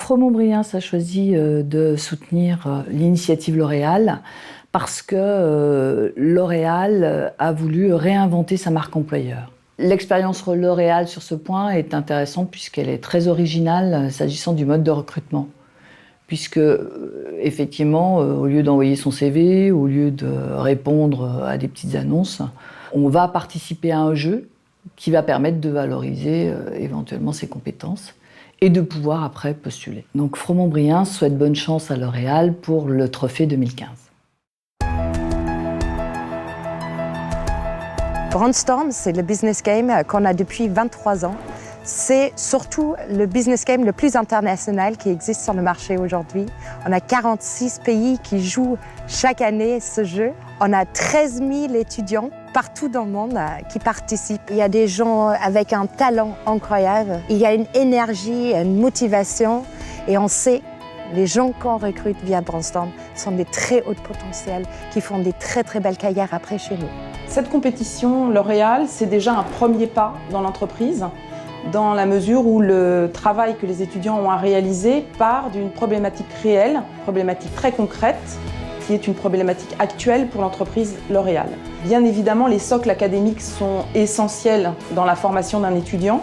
Fromont-Briens a choisi de soutenir l'initiative L'Oréal parce que L'Oréal a voulu réinventer sa marque employeur. L'expérience L'Oréal sur ce point est intéressante puisqu'elle est très originale s'agissant du mode de recrutement. Puisque, effectivement, au lieu d'envoyer son CV, au lieu de répondre à des petites annonces, on va participer à un jeu qui va permettre de valoriser éventuellement ses compétences et de pouvoir après postuler. Donc Fromont-Briens souhaite bonne chance à L'Oréal pour le trophée 2015. Brandstorm, c'est le business game qu'on a depuis 23 ans. C'est surtout le business game le plus international qui existe sur le marché aujourd'hui. On a 46 pays qui jouent chaque année ce jeu. On a 13 000 étudiants partout dans le monde qui participent. Il y a des gens avec un talent incroyable. Il y a une énergie, une motivation. Et on sait, les gens qu'on recrute via Brandstorm sont des très hauts potentiels qui font des très très belles carrières après chez nous. Cette compétition L'Oréal, c'est déjà un premier pas dans l'entreprise, dans la mesure où le travail que les étudiants ont à réaliser part d'une problématique réelle, problématique très concrète, qui est une problématique actuelle pour l'entreprise L'Oréal. Bien évidemment, les socles académiques sont essentiels dans la formation d'un étudiant,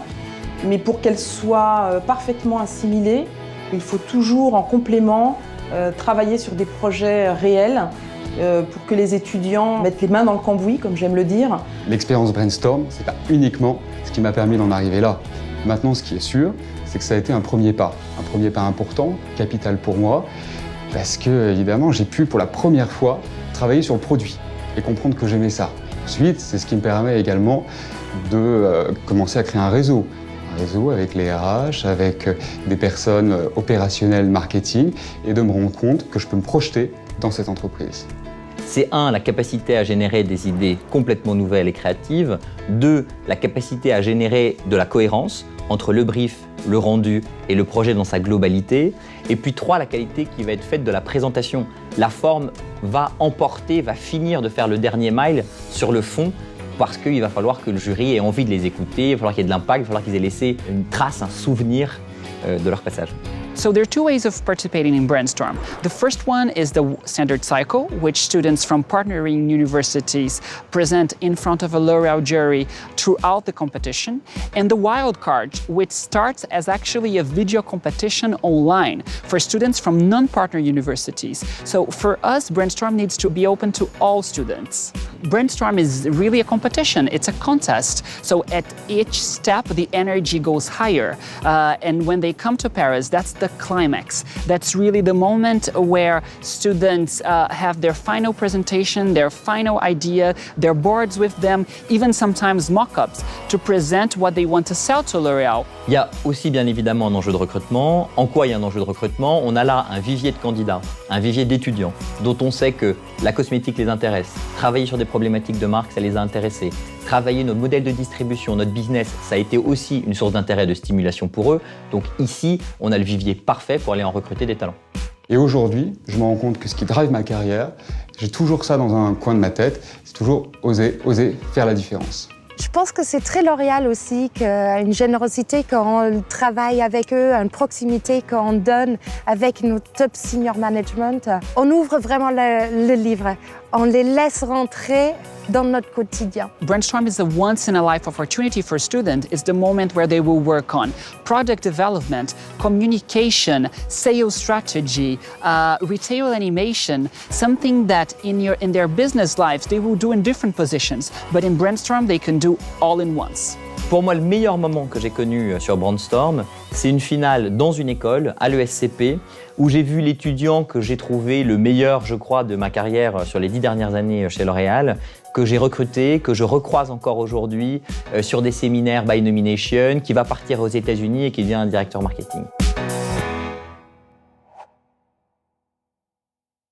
mais pour qu'elle soit parfaitement assimilée, il faut toujours en complément travailler sur des projets réels pour que les étudiants mettent les mains dans le cambouis, comme j'aime le dire. L'expérience Brandstorm, c'est pas uniquement ce qui m'a permis d'en arriver là. Maintenant, ce qui est sûr, c'est que ça a été un premier pas important, capital pour moi, parce que, évidemment, j'ai pu, pour la première fois, travailler sur le produit et comprendre que j'aimais ça. Ensuite, c'est ce qui me permet également de commencer à créer un réseau avec les RH, avec des personnes opérationnelles marketing, et de me rendre compte que je peux me projeter dans cette entreprise. C'est 1, la capacité à générer des idées complètement nouvelles et créatives. 2, la capacité à générer de la cohérence entre le brief, le rendu et le projet dans sa globalité. Et puis 3, la qualité qui va être faite de la présentation. La forme va emporter, va finir de faire le dernier mile sur le fond parce qu'il va falloir que le jury ait envie de les écouter, il va falloir qu'il y ait de l'impact, il va falloir qu'ils aient laissé une trace, un souvenir de leur passage. So there are two ways of participating in Brandstorm. The first one is the standard cycle, which students from partnering universities present in front of a L'Oréal jury throughout the competition. And the wild card, which starts as actually a video competition online for students from non-partner universities. So for us, Brandstorm needs to be open to all students. Brandstorm is really a competition, it's a contest. So at each step, the energy goes higher. And when they come to Paris, that's the climax. That's really the moment where students have their final presentation, their final idea, their boards with them, even sometimes mock-ups to present what they want to sell to L'Oréal. Il y a aussi bien évidemment un enjeu de recrutement. En quoi il y a un enjeu de recrutement? On a là un vivier de candidats, un vivier d'étudiants dont on sait que la cosmétique les intéresse. Travailler sur des problématiques de marque, ça les a intéressés. Travailler notre modèle de distribution, notre business, ça a été aussi une source d'intérêt et de stimulation pour eux. Donc ici, on a le vivier parfait pour aller en recruter des talents. Et aujourd'hui, je me rends compte que ce qui drive ma carrière, j'ai toujours ça dans un coin de ma tête, c'est toujours oser faire la différence. Je pense que c'est très L'Oréal aussi, une générosité quand on travaille avec eux, une proximité qu'on donne avec nos top senior management. On ouvre vraiment le livre, on les laisse rentrer dans notre quotidien. Brandstorm is a once-in-a-life opportunity for students. It's the moment where they will work on product development, communication, sales strategy, retail animation, something that in their business lives they will do in different positions, but in Brandstorm they can do all in once. Pour moi, le meilleur moment que j'ai connu sur Brandstorm, c'est une finale dans une école, à l'ESCP, où j'ai vu l'étudiant que j'ai trouvé le meilleur, je crois, de ma carrière sur les 10 dernières années chez L'Oréal, que j'ai recruté, que je recroise encore aujourd'hui sur des séminaires by nomination, qui va partir aux États-Unis et qui devient un directeur marketing.